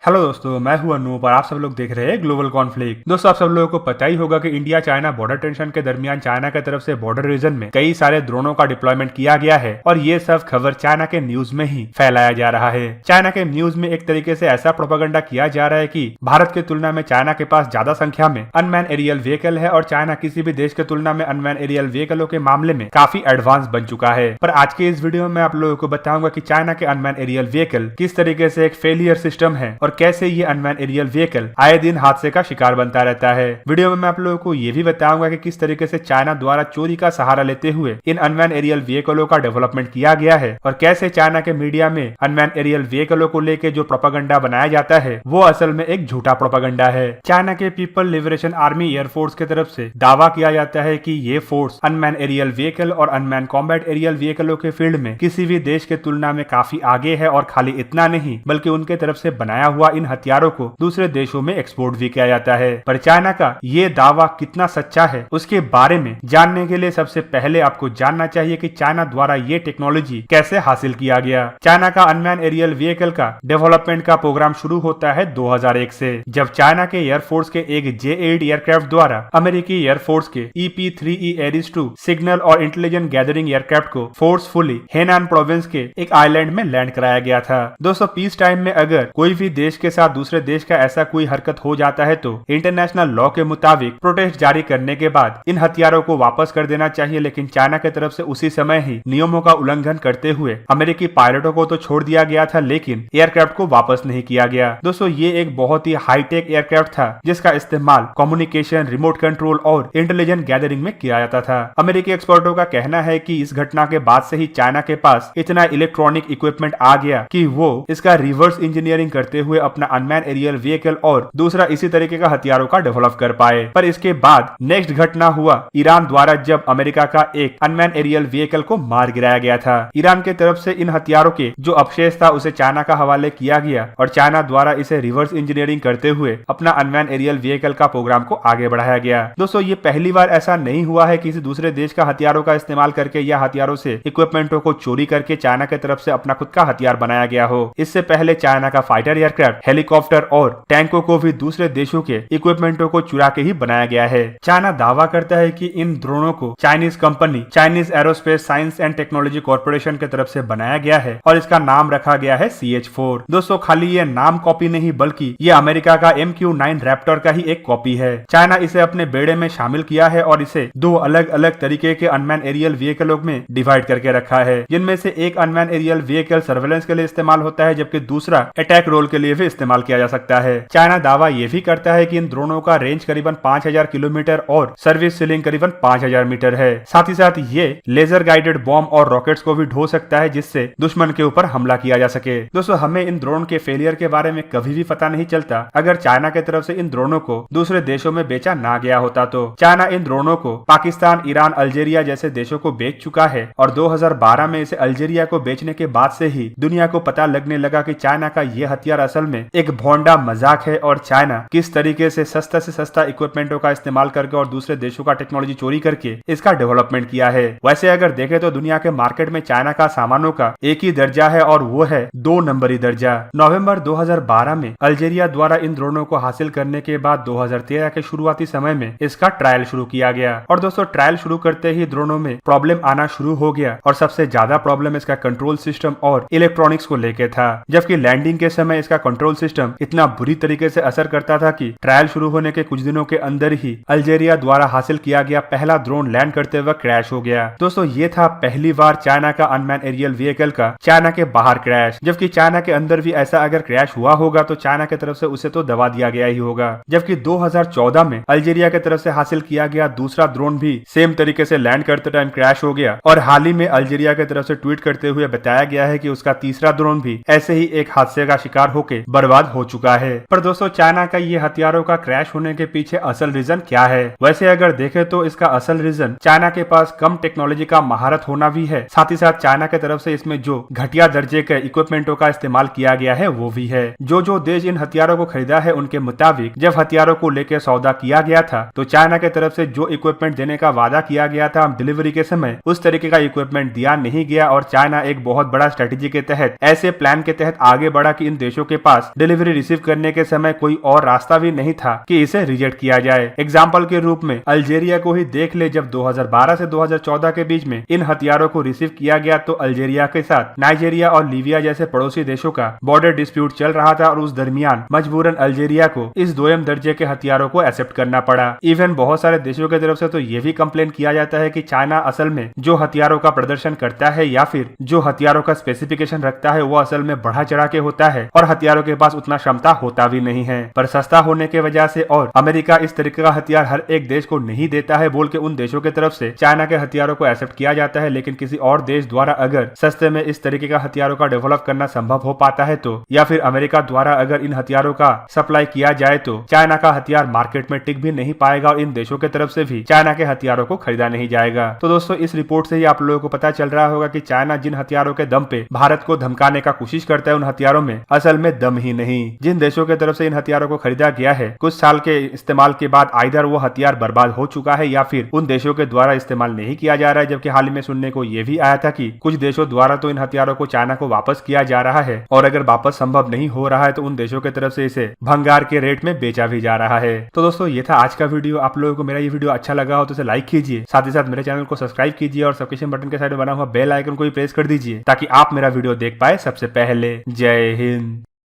Hello दोस्तों, मैं हूं अनूप और आप सब लोग देख रहे हैं ग्लोबल कॉन्फ्लिक्ट। दोस्तों, आप सब लोगों को पता ही होगा कि इंडिया चाइना बॉर्डर टेंशन के दरमियान चाइना की तरफ से बॉर्डर रीजन में कई सारे ड्रोनों का डिप्लॉयमेंट किया गया है और ये सब खबर चाइना के न्यूज में ही फैलाया जा रहा है। चाइना के न्यूज में एक तरीके से ऐसा प्रोपेगेंडा किया जा रहा है कि भारत की तुलना में चाइना के पास ज्यादा संख्या में अनमैन एरियल व्हीकल है और चाइना किसी भी देश की तुलना में अनमैन एरियल व्हीकलों के मामले में काफी एडवांस बन चुका है। पर आज के इस वीडियो में आप लोगों को बताऊंगा कि चाइना के अनमैन एरियल व्हीकल किस तरीके से एक फेलियर सिस्टम है और कैसे ये अनमैन एरियल व्हीकल आए दिन हादसे का शिकार बनता रहता है। वीडियो में मैं आप लोगों को ये भी बताऊंगा कि किस तरीके से चाइना द्वारा चोरी का सहारा लेते हुए इन अनमैन एरियल व्हीकलों का डेवलपमेंट किया गया है और कैसे चाइना के मीडिया में अनमैन एरियल व्हीकलों को लेकर जो प्रोपेगेंडा बनाया जाता है वो असल में एक झूठा प्रोपेगेंडा है। चाइना के पीपल लिबरेशन आर्मी एयरफोर्स की तरफ से दावा किया जाता है कि ये फोर्स अनमैन एरियल व्हीकल और अनमैन कॉम्बैट एरियल व्हीकलों के फील्ड में किसी भी देश के तुलना में काफी आगे है और खाली इतना नहीं बल्कि उनके तरफ से बनाया हुआ इन हथियारों को दूसरे देशों में एक्सपोर्ट भी किया जाता है। पर चाइना का ये दावा कितना सच्चा है उसके बारे में जानने के लिए सबसे पहले आपको जानना चाहिए कि चाइना द्वारा ये टेक्नोलॉजी कैसे हासिल किया गया। चाइना का अनमैन एरियल व्हीकल का डेवलपमेंट का प्रोग्राम शुरू होता है 2001 से, जब चाइना के एयरफोर्स के एक J-8 एयरक्राफ्ट द्वारा अमेरिकी एयरफोर्स के EP-3E एरिस 2 सिग्नल और इंटेलिजेंस गैदरिंग एयरक्राफ्ट को फोर्सफुली हेनान प्रोविंस के एक आइलैंड में लैंड कराया गया था। दोस्तों, पीस टाइम में अगर कोई भी देश के साथ दूसरे देश का ऐसा कोई हरकत हो जाता है तो इंटरनेशनल लॉ के मुताबिक प्रोटेस्ट जारी करने के बाद इन हथियारों को वापस कर देना चाहिए, लेकिन चाइना की तरफ से उसी समय ही नियमों का उल्लंघन करते हुए अमेरिकी पायलटों को तो छोड़ दिया गया था लेकिन एयरक्राफ्ट को वापस नहीं किया गया। दोस्तों, ये एक बहुत ही हाईटेक एयरक्राफ्ट था जिसका इस्तेमाल कम्युनिकेशन, रिमोट कंट्रोल और इंटेलिजेंस गैदरिंग में किया जाता था। अमेरिकी एक्सपर्टों का कहना है कि इस घटना के बाद से ही चाइना के पास इतना इलेक्ट्रॉनिक इक्विपमेंट आ गया कि वो इसका रिवर्स इंजीनियरिंग करते हुए अपना अनमैन एरियल व्हीकल और दूसरा इसी तरीके का हथियारों का डेवलप कर पाए। पर इसके बाद नेक्स्ट घटना हुआ ईरान द्वारा, जब अमेरिका का एक अनमैन एरियल व्हीकल को मार गिराया गया था। ईरान के तरफ से इन हथियारों के जो अवशेष था उसे चाइना का हवाले किया गया और चाइना द्वारा इसे रिवर्स इंजीनियरिंग करते हुए अपना अनमैन एरियल व्हीकल का प्रोग्राम को आगे बढ़ाया गया। दोस्तों, ये पहली बार ऐसा नहीं हुआ है किसी दूसरे देश का हथियारों का इस्तेमाल करके या हथियारों से इक्विपमेंटों को चोरी करके चाइना की तरफ से अपना खुद का हथियार बनाया गया हो। इससे पहले चाइना का फाइटर एयरक्राफ्ट, हेलीकॉप्टर और टैंकों को भी दूसरे देशों के इक्विपमेंटों को चुरा के ही बनाया गया है। चाइना दावा करता है कि इन ड्रोनों को Chinese company Chinese aerospace science and technology corporation की तरफ से बनाया गया है और इसका नाम रखा गया है CH-4। दोस्तों, खाली ये नाम कॉपी नहीं बल्कि ये अमेरिका का MQ-9 रैप्टर का ही एक कॉपी है। चाइना इसे अपने बेड़े में शामिल किया है और इसे दो अलग अलग तरीके के अनमैन एरियल व्हीकलों में डिवाइड करके रखा है, जिनमें से एक अनमैन एरियल व्हीकल सर्वेलेंस के लिए इस्तेमाल होता है जबकि दूसरा अटैक रोल के लिए भी इस्तेमाल किया जा सकता है। चाइना दावा यह भी करता है कि इन ड्रोनों का रेंज करीबन 5000 किलोमीटर और सर्विस सीलिंग करीबन 5000 मीटर है। साथ ही साथ ये लेजर गाइडेड बॉम्ब और रॉकेट्स को भी ढो सकता है जिससे दुश्मन के ऊपर हमला किया जा सके। दोस्तों, हमें इन ड्रोन के फेलियर के बारे में कभी भी पता नहीं चलता अगर चाइना की तरफ से इन ड्रोनों को दूसरे देशों में बेचा ना गया होता। तो चाइना इन ड्रोनों को पाकिस्तान, ईरान, अल्जीरिया जैसे देशों को बेच चुका है और 2012 में इसे अल्जीरिया को बेचने के बाद से ही दुनिया को पता लगने लगा कि चाइना का यह हथियार असल में एक भोंडा मजाक है और चाइना किस तरीके से सस्ता इक्विपमेंटों का इस्तेमाल करके और दूसरे देशों का टेक्नोलॉजी चोरी करके इसका डेवलपमेंट किया है। वैसे अगर देखें तो दुनिया के मार्केट में चाइना का सामानों का एक ही दर्जा है और वो है 2 नंबरी दर्जा। नवंबर 2012 में अल्जीरिया द्वारा इन ड्रोनों को हासिल करने के बाद 2013 के शुरुआती समय में इसका ट्रायल शुरू किया गया और दोस्तों, ट्रायल शुरू करते ही ड्रोनों में प्रॉब्लम आना शुरू हो गया और सबसे ज्यादा प्रॉब्लम इसका कंट्रोल सिस्टम और इलेक्ट्रॉनिक्स को लेकर था। जबकि लैंडिंग के समय इसका कंट्रोल सिस्टम इतना बुरी तरीके से असर करता था कि ट्रायल शुरू होने के कुछ दिनों के अंदर ही अल्जीरिया द्वारा हासिल किया गया पहला ड्रोन लैंड करते वक्त क्रैश हो गया। दोस्तों, ये था पहली बार चाइना का अनमैन एरियल व्हीकल का चाइना के बाहर क्रैश। जबकि चाइना के अंदर भी ऐसा अगर क्रैश हुआ होगा तो चाइना की तरफ से उसे तो दबा दिया गया ही होगा। जबकि 2014 में अल्जीरिया की तरफ से हासिल किया गया दूसरा ड्रोन भी सेम तरीके से लैंड करते टाइम क्रैश हो गया और हाल ही में अल्जीरिया की तरफ से ट्वीट करते हुए बताया गया है कि उसका तीसरा ड्रोन भी ऐसे ही एक हादसे का शिकार होकर बर्बाद हो चुका है। पर दोस्तों, चाइना का ये हथियारों का क्रैश होने के पीछे असल रीजन क्या है? वैसे अगर देखें तो इसका असल रीजन चाइना के पास कम टेक्नोलॉजी का महारत होना भी है। साथ ही साथ चाइना की तरफ से इसमें जो घटिया दर्जे के इक्विपमेंटों का इस्तेमाल किया गया है वो भी है। जो देश इन हथियारों को खरीदा है उनके मुताबिक जब हथियारों को लेकर सौदा किया गया था तो चाइना की तरफ से जो इक्विपमेंट देने का वादा किया गया था डिलीवरी के समय उस तरीके का इक्विपमेंट दिया नहीं गया और चाइना एक बहुत बड़ा स्ट्रेटेजी के तहत ऐसे प्लान के तहत आगे बढ़ा कि इन देशों के पास पास डिलीवरी रिसीव करने के समय कोई और रास्ता भी नहीं था कि इसे रिजेक्ट किया जाए। एग्जाम्पल के रूप में अल्जेरिया को ही देख ले, जब 2012 से 2014 के बीच में इन हथियारों को रिसीव किया गया तो अल्जेरिया के साथ नाइजीरिया और लीबिया जैसे पड़ोसी देशों का बॉर्डर डिस्प्यूट चल रहा था और उस दरमियान मजबूरन अल्जेरिया को इस दोयम दर्जे के हथियारों को एक्सेप्ट करना पड़ा। इवन बहुत सारे देशों की तरफ से तो ये भी कंप्लेन किया जाता है कि चाइना असल में जो हथियारों का प्रदर्शन करता है या फिर जो हथियारों का स्पेसिफिकेशन रखता है वो असल में बढ़ा चढ़ा के होता है और हथियारों के पास उतना क्षमता होता भी नहीं है, पर सस्ता होने के वजह से और अमेरिका इस तरीके का हथियार हर एक देश को नहीं देता है बोल के उन देशों की तरफ से चाइना के हथियारों को एक्सेप्ट किया जाता है। लेकिन किसी और देश द्वारा अगर सस्ते में इस तरीके का हथियारों का डेवलप करना संभव हो पाता है तो, या फिर अमेरिका द्वारा अगर इन हथियारों का सप्लाई किया जाए तो चाइना का हथियार मार्केट में टिक भी नहीं पाएगा और इन देशों की तरफ से भी चाइना के हथियारों को खरीदा नहीं जाएगा। तो दोस्तों, इस रिपोर्ट से ही आप लोगों को पता चल रहा होगा कि चाइना जिन हथियारों के दम पे भारत को धमकाने का कोशिश करता है उन हथियारों में असल में दम ही नहीं। जिन देशों की तरफ से इन हथियारों को खरीदा गया है कुछ साल के इस्तेमाल के बाद आइदर वो हथियार बर्बाद हो चुका है या फिर उन देशों के द्वारा इस्तेमाल नहीं किया जा रहा है। जबकि हाल ही में सुनने को ये भी आया था कि कुछ देशों द्वारा तो इन हथियारों को चाइना को वापस किया जा रहा है और अगर वापस संभव नहीं हो रहा है तो उन देशों की तरफ से इसे भंगार के रेट में बेचा भी जा रहा है। तो दोस्तों, ये था आज का वीडियो। आप लोगों को मेरा ये वीडियो अच्छा लगा हो तो इसे लाइक कीजिए, साथ ही साथ मेरे चैनल को सब्सक्राइब कीजिए और सब्सक्रिप्शन बटन के साइड में बना हुआ बेल आइकन को भी प्रेस कर दीजिए ताकि आप मेरा वीडियो देख पाए सबसे पहले। जय हिंद।